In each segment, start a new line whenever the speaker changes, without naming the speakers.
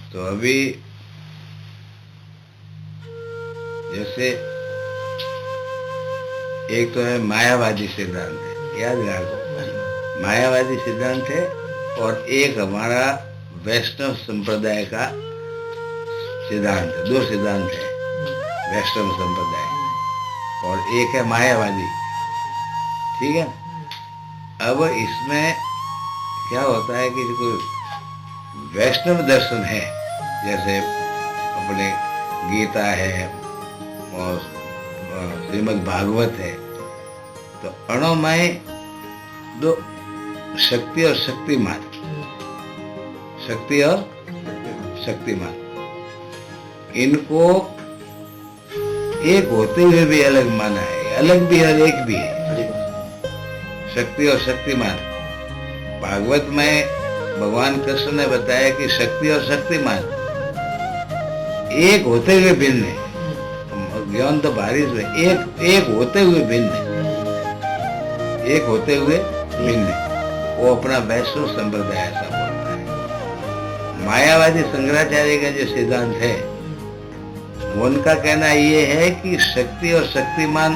तो अभी जैसे एक तो है मायावादी सिद्धांत है, याद रखो, मायावादी सिद्धांत है, और एक हमारा वैष्णव संप्रदाय का सिद्धांत है। दो सिद्धांत है, वैष्णव संप्रदाय और एक है मायावादी। ठीक है। अब इसमें क्या होता है कि कोई वैष्णव दर्शन है, जैसे अपने गीता है और श्रीमद् भागवत है, तो अणोमय दो शक्ति और शक्तिमान, शक्ति और शक्तिमान, इनको एक होते हुए भी अलग माना है, अलग भी और एक भी है। शक्ति और शक्तिमान, भागवत में भगवान कृष्ण ने बताया कि शक्ति और शक्तिमान एक होते हुए भिन्न है। ज्ञान तो बारिश में एक होते हुए भिन्न है, एक होते हुए भिन्न है। वो अपना वैष्णव संप्रदाय ऐसा बोलता है। मायावादी शंकराचार्य का जो सिद्धांत है, उनका कहना ये है कि शक्ति और शक्तिमान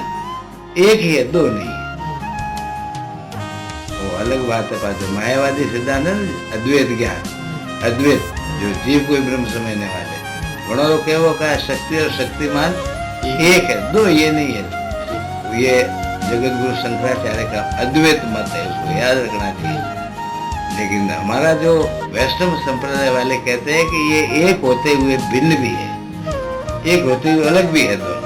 एक ही है, दो नहीं है। वो अलग बात है। पास मायावादी सिद्धांत है अद्वैत ज्ञान, अद्वैत जो जीव को ब्रह्म समझने वाले गुणों केवो का शक्ति और शक्तिमान एक है, दो ये नहीं है। ये जगत गुरु शंकराचार्य का अद्वैत मत है, उसको याद रखना चाहिए। लेकिन हमारा जो वैष्णव संप्रदाय वाले कहते हैं कि ये एक होते हुए भिन्न भी है, एक होते हुए अलग भी है दोनों।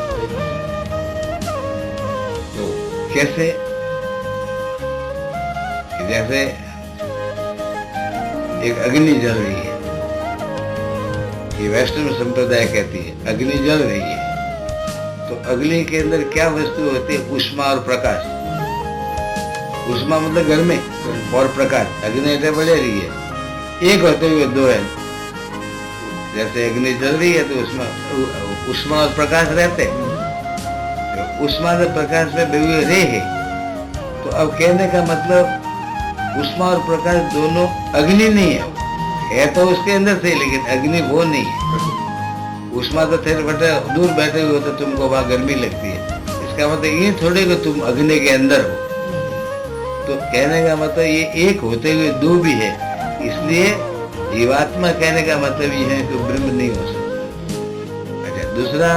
तो कैसे? जैसे एक अग्नि जल रही है, ये वैष्णव संप्रदाय कहती है अग्नि जल रही है, तो अग्नि के अंदर क्या वस्तु होती है? उष्मा और प्रकाश। उष्मा मतलब गर्मी और प्रकाश। अग्नि इतने बढ़े रही है, एक होते हुए दो है। जैसे अग्नि जल रही है तो उसमें उष्मा और प्रकाश रहते हैं, तो उष्मा और प्रकाश में बिल्कुल रे है। तो अब कहने का मतलब उष्मा और प्रकाश दोनों अग्नि नहीं है तो उसके अंदर से, लेकिन अग्नि वो नहीं है। उष्मा तो थे बैठे दूर बैठे हुए तो तुमको वहां गर्मी लगती है, इसका मतलब ये थोड़े कि तुम अग्नि के अंदर हो। तो कहने का मतलब ये एक होते हुए दो भी है, इसलिए जीवात्मा कहने का मतलब ये है कि ब्रह्म नहीं हो सकता। अच्छा, दूसरा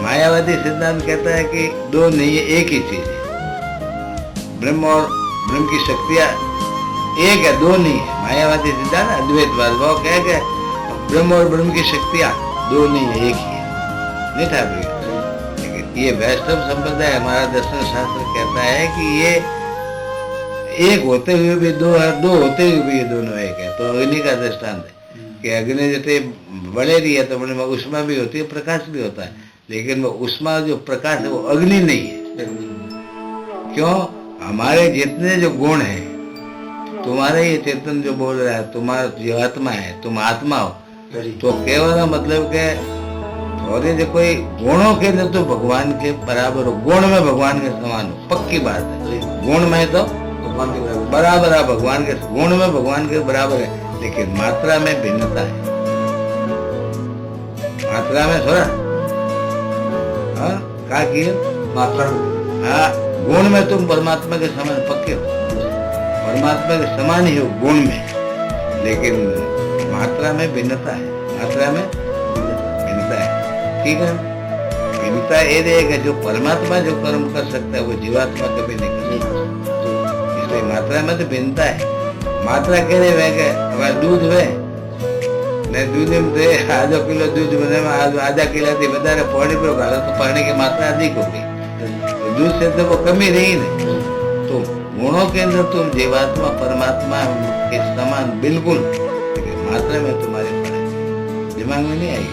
मायावादी सिद्धांत कहता है कि दो नहीं है, एक ही चीज है। ब्रह्म और ब्रह्म की शक्तियां एक है, दो नहीं है। मायावादी सिद्धांत अद्वैतवाद वो कह के ब्रह्म और ब्रह्म की शक्तियां दो नहीं है, एक ही है। नहीं था लेकिन ये वैष्णव संप्रदाय हमारा दर्शन शास्त्र कहता है कि ये एक होते हुए भी दो है, दो होते हुए भी ये दोनों एक है। तो अग्नि का दृष्टांत है कि अग्नि जैसे बढ़े रही है तो अपने में उष्मा भी होती है, प्रकाश भी होता है, लेकिन वो उष्मा जो प्रकाश है वो अग्नि नहीं है। क्यों? हमारे जितने जो गुण है, तुम्हारे ये चेतन जो बोल रहा है, तुम्हारा जो आत्मा है, तुम आत्मा हो, तो केवल मतलब के थोड़े जो कोई गुणों के अंदर तो भगवान के बराबर हो, गुण में भगवान के समान हो, पक्की बात है। गुण में तो भगवान के बराबर है, भगवान के गुण में भगवान के बराबर है, लेकिन मात्रा में भिन्नता है। मात्रा में थोड़ा क्या किए मात्रा में, हाँ, गुण में तुम परमात्मा के समान पक्के हो, परमात्मा के समान ही हो गुण में, लेकिन मात्रा में भिन्नता है, मात्रा में भिन्नता है। ठीक है। भिन्नता ये रहेगा, जो परमात्मा जो कर्म कर सकता है वो जीवात्मा कभी नहीं कर सकता, इसलिए मात्रा में तो भिन्नता है। मात्रा कह रहे हैं हमारे दूध है ने दूध में आधा किलो दूध बने आधा किलो थी बता पानी पर घालो तो पानी की मात्रा अधिक होगी, तो दूध से तो वो कमी रही नहीं। तो गुणों के अंदर तुम जीवात्मा परमात्मा के समान बिल्कुल, लेकिन मात्रा में तुम्हारे फर्क दिमाग में नहीं आई।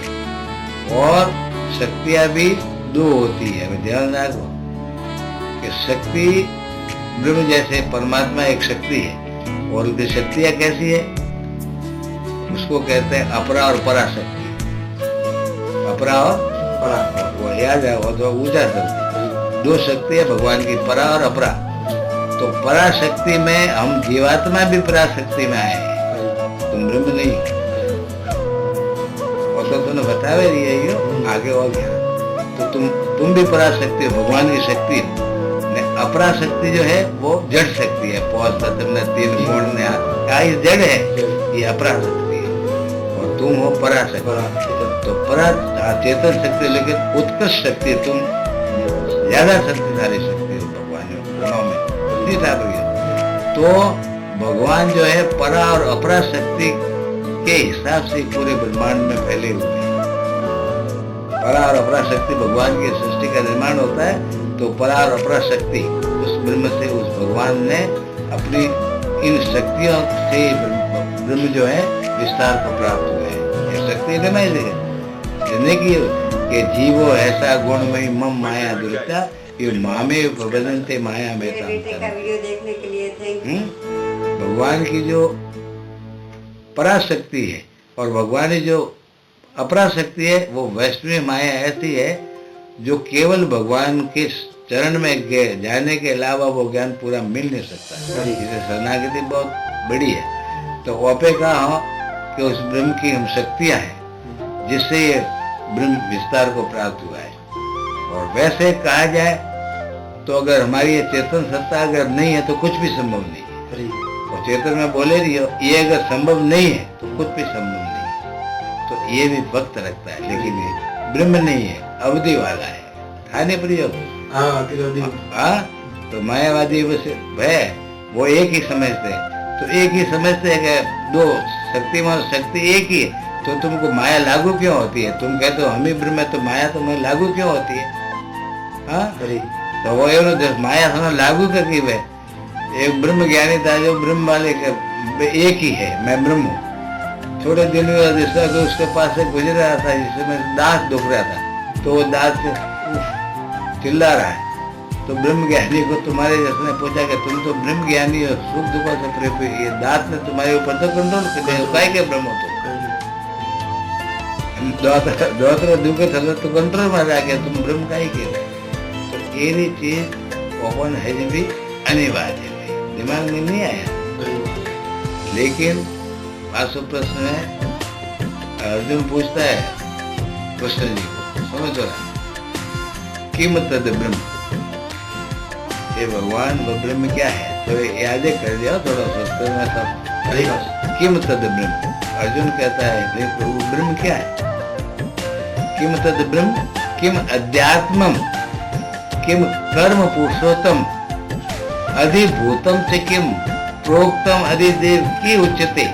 और शक्तियां भी दो होती है, ध्यान रखो कि शक्ति ब्रह्म जैसे परमात्मा एक शक्ति है, और उनकी शक्तियां कैसी है उसको कहते हैं अपरा और पराशक्ति। अपरा और परा, वो याद है, वो तो ऊंचा शक्ति, दो शक्ति है भगवान की, परा और अपरा। तो पराशक्ति में हम जीवात्मा भी पराशक्ति में आए हैं, तुम ब्रह्म नहीं। आगे हो गया तो तुम भी पराशक्ति हो, भगवान की शक्ति हो। अपराशक्ति जो है वो जड़ शक्ति है। पौध तुमने 3 गुण ने ये जड़ है, ये अपराशक्ति है, और तुम हो पराशक्ति। तो परा चेतन शक्ति, लेकिन उत्कृष्ट शक्ति, तुम ज्यादा शक्तिशाली शक्ति हो भगवान में। तो भगवान जो है परा और अपरा शक्ति के हिसाब से पूरे ब्रह्मांड में फैले हुए हैं। परा और अपरा शक्ति भगवान की सृष्टि का निर्माण होता है, तो परा और अपरा शक्ति उस ब्रह्म से, उस भगवान ने अपनी इन शक्तियों से ब्रह्म जो है विस्तार को प्राप्त हुए हैं। ये शक्ति देने की जीवो ऐसा गुणमयी मम माया दुर्ता, ये मामे प्रबंधनते माया में
वीडियो देखने के लिए थैंक यू।
भगवान की जो पराशक्ति है और भगवान की जो अपराशक्ति है, वो वैष्णवी माया ऐसी है जो केवल भगवान के चरण में जाने के अलावा वो ज्ञान पूरा मिल नहीं सकता। इसे शरणागति बहुत बड़ी है। तो ओपे कहा हो कि उस ब्रह्म की हम शक्तियां हैं जिससे ये ब्रह्म विस्तार को प्राप्त हुआ है। और वैसे कहा जाए तो अगर हमारी ये चेतन सत्ता अगर नहीं है तो कुछ भी संभव नहीं है। और चेतन में बोले रही हो, ये अगर संभव नहीं है तो कुछ भी संभव नहीं है। तो ये भी वक्त लगता है, लेकिन ये ब्रह्म नहीं है, अवधि वाला है। थाने प्रयोग तो मायावादी भय वो एक ही समझते हैं। तो एक ही समझते हैं कि दो शक्तिमान शक्ति एक ही है, तो तुमको माया लागू क्यों होती है? तुम कहते हो हम ही ब्रह्म है, तो माया तुम्हें लागू क्यों होती है? तो वो माया हमें लागू करके वह एक ब्रह्म ज्ञानी था जो ब्रह्म वाले एक ही है, मैं ब्रह्म हूँ। थोड़े दिन में उसके पास से गुजर रहा था जिसमें दांत दुख रहा था, तो वो दांत से चिल्ला रहा है। तो ब्रह्म ज्ञानी को तुम्हारे जिसने पूछा कि तुम तो ब्रह्म ज्ञानी हो, सुख दुखों से प्रेम, ये दांत ने तुम्हारे ऊपर तो कंट्रोल कर दिया, काय के ब्रह्म हो तुम दुख तो कंट्रोल में आ गया, तुम ब्रह्म का ही के। तो ये चीज ओपन है भी अनिवार्य है, दिमाग में नहीं आया। लेकिन पासो प्रश्न है, अर्जुन पूछता है कृष्ण जी को, समझो ना, किम तद ब्रह्म, ये भगवान वो ब्रह्म क्या है? तो याद कर दिया थोड़ा संस्कृत में सब। किम तद ब्रह्म, अर्जुन कहता है प्रभु ब्रह्म क्या है? किम तद ब्रह्म, किम अध्यात्मम, किम कर्म पुरुषोत्तम, अधिभूतम च किम प्रोक्तम अधिदेव की उच्यते,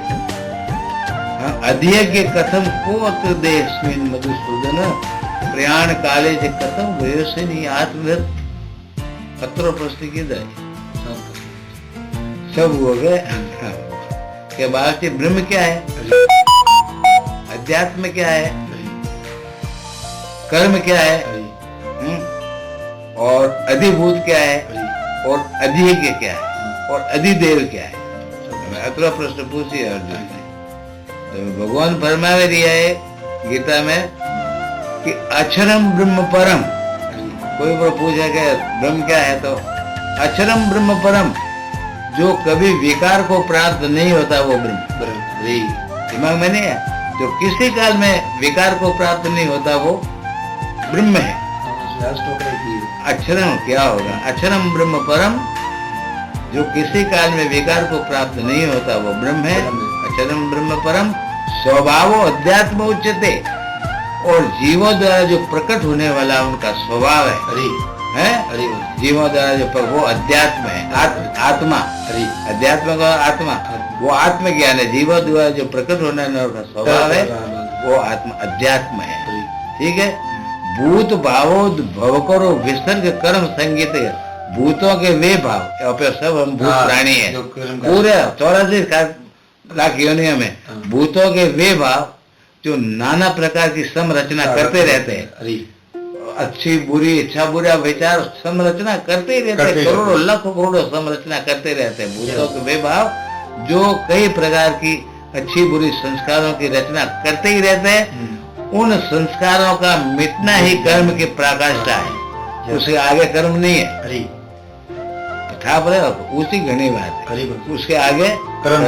अधियज्ञ कथम कोत देस्मिन् मधुसूदन, प्रयाण काले से कथम वयोसिनी आत्मवृत। पत्रों प्रश्न की दे सब हो गए के बाद से ब्रह्म क्या है, अध्यात्म क्या है, कर्म क्या है, और अधिभूत क्या है, और अधियज्ञ क्या है, और अधिदेव क्या है। अतरा प्रश्न पूछिए अर्जुन ने। तो भगवान फरमावे दिया है गीता में कि अक्षरम ब्रह्म परम। कोई पूछा कि ब्रह्म क्या है, तो अक्षरम ब्रह्म परम, जो कभी विकार को प्राप्त नहीं होता वो ब्रह्म। दिमाग में नहीं है, जो किसी काल में विकार को प्राप्त नहीं होता वो ब्रह्म है। अक्षरम क्या होगा? अक्षरम ब्रह्म परम, जो किसी काल में विकार को प्राप्त नहीं होता वो ब्रह्म है। अक्षरम ब्रह्म परम, स्वभावो अध्यात्म उच्यते, और जीवों द्वारा जो प्रकट होने वाला उनका स्वभाव है, जीवों द्वारा जो वो अध्यात्म है, आत्मा। अध्यात्म का आत्मा, वो आत्मज्ञान है। जीवों द्वारा जो प्रकट होने वाला उनका स्वभाव है वो आत्मा अध्यात्म है। ठीक है। भूत भावो भव करो विसर्ग कर्म संगीत, भूतों के वे भाव, सब हम भूत प्राणी है पूरे 84 लाख योनियों में, भूतों के वे भाव जो नाना प्रकार की संरचना करते रहते हैं, अच्छी बुरी इच्छा बुरा विचार संरचना करते ही रहते हैं, करोड़ों लाखों करोड़ों संरचना करते रहते हैं। भूतों के वे भाव जो कई प्रकार की अच्छी बुरी संस्कारों की रचना करते ही रहते हैं, उन संस्कारों का मिटना ही कर्म की पराकाष्ठा है, उसके आगे कर्म नहीं है। ठाप रहे उसी घनी बात है, उसके आगे कर्म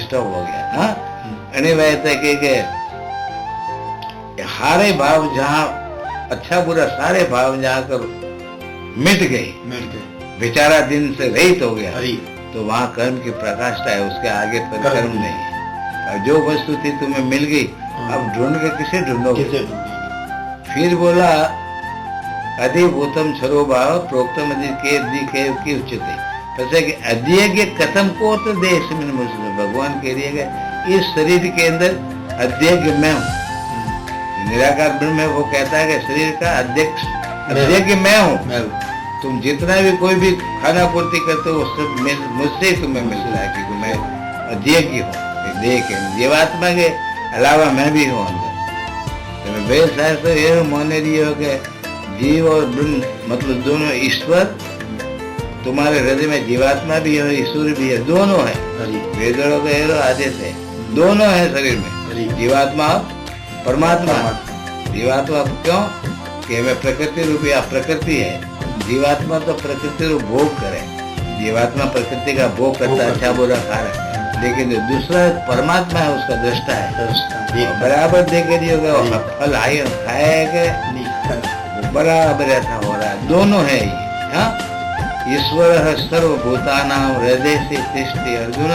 स्टॉप हो गया। हाँ, बात है कि हारे भाव जहाँ अच्छा बुरा सारे भाव जाकर मिट गए, बेचारा दिन से रहित हो गया, तो वहाँ कर्म की प्रकाष्ठा है, उसके आगे फिर कर्म नहीं है। और जो वस्तु थी तुम्हें मिल गई, अब ढूंढ के किसे ढूंढोगे? फिर बोला अधिभूतम सर्वभाव प्रोक्तम की उच्चते, पता है कि अध्यय कथम को तो देश में मुझसे भगवान कह दिए इस शरीर के अंदर अध्यय मैं हूँ, निराकार ब्रह्म है, वो कहता है कि शरीर का अध्यक्ष अध्यय मैं हूँ। तुम जितना भी कोई भी खाना पूर्ति करते हो सब मुझसे ही तुम्हें मिल रहा है, क्योंकि मैं अध्यय की हूँ, देह के जीवात्मा के अलावा मैं भी हूँ अंदर। तो वेद शास्त्र ये माने दिए हो गए जीव और ब्रह्म मतलब दोनों ईश्वर, तुम्हारे हृदय में जीवात्मा भी है ईश्वर भी है, दोनों है। वेदों का हेरो आदेश है, दोनों है शरीर में, जीवात्मा और परमात्मा। जीवात्मा क्यों कि हमें प्रकृति रूपी प्रकृति है, जीवात्मा तो प्रकृति रूप भोग करे, जीवात्मा प्रकृति का भोग करता अच्छा बुरा खा रहा है, लेकिन जो दूसरा परमात्मा है उसका दृष्टा है, बराबर देखे दिए फल आए खाएगा बराबर ऐसा हो रहा है, दोनों है ये। ईश्वर सर्वभूतानां हृदय से तिष्ठति अर्जुन,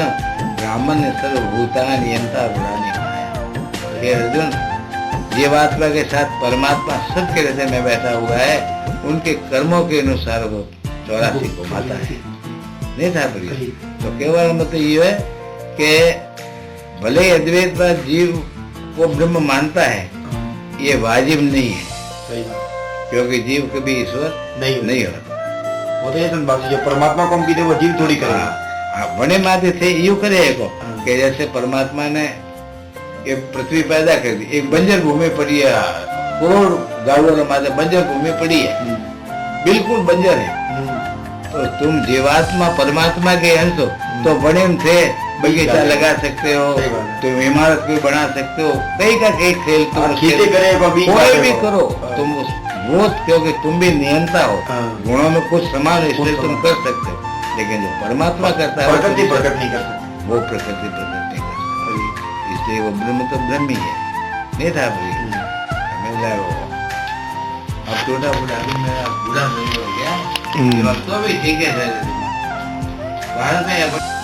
ब्राह्मण ने सर्वभूतानि यंता गुणानि खाया। ये अर्जुन जीवात्मा के साथ परमात्मा सबके हृदय में बैठा हुआ है, उनके कर्मों के अनुसार वो 84 को घुमाता है, नहीं था प्रिय। तो केवल मतलब ये है कि भले अद्वैतवाद जीव को ब्रह्म मानता है, ये वाजिब नहीं है, क्योंकि जीव कभी ईश्वर नहीं होता।
वो तो जो परमात्मा को हम कहते वो जीव थोड़ी करेगा।
बड़े माते थे यूं करे कि जैसे परमात्मा ने एक पृथ्वी पैदा कर दी, एक बंजर भूमि पड़ी है, करोड़ गाड़ों माते बंजर भूमि पड़ी है, बिल्कुल बंजर है। तो तुम जीवात्मा परमात्मा के अंश हो, तो बड़े थे बगीचा लगा सकते हो, तुम इमारत भी बना सकते हो, कई का कई खेल तुम कोई भी करो, तुम वो क्योंकि तुम भी नियंता हो, गुणों में कुछ समान है इसलिए तुम कर सकते हो, लेकिन जो परमात्मा करता है
प्रकृति प्रकट नहीं कर सकता,
वो प्रकृति प्रकट नहीं कर सकता, इसलिए वो ब्रह्म तो ब्रह्म ही है, नहीं था भाई। हमें अब टूटा फूटा भी मेरा बुरा नहीं हो गया, तो भी ठीक है।